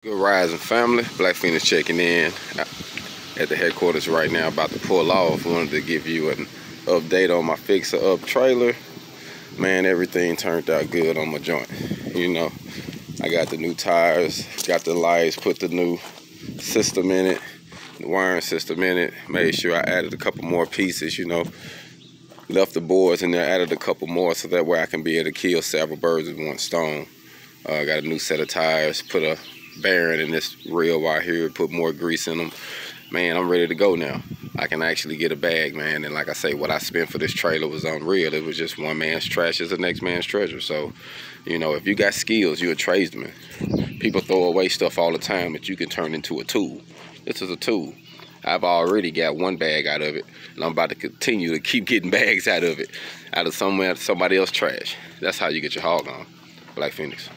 Good rising family, Black Feniks checking in at the headquarters right now, about to pull off. Wanted to give you an update on my fixer up trailer. Man, everything turned out good on my joint. You know, I got the new tires, got the lights, put the new system in it, the wiring system in it, made sure I added a couple more pieces, you know, left the boards in there, added a couple more so that way I can be able to kill several birds with one stone. Got a new set of tires, put a bearing in this reel right here, put more grease in them. Man, I'm ready to go now. I can actually get a bag, man. And like I say, what I spent for this trailer was unreal. It was just one man's trash is the next man's treasure. So, you know, if you got skills, you're a tradesman. People throw away stuff all the time that you can turn into a tool. This is a tool. I've already got one bag out of it, and I'm about to continue to keep getting bags out of it, out of somebody else's trash. That's how you get your hog on. Black Feniks.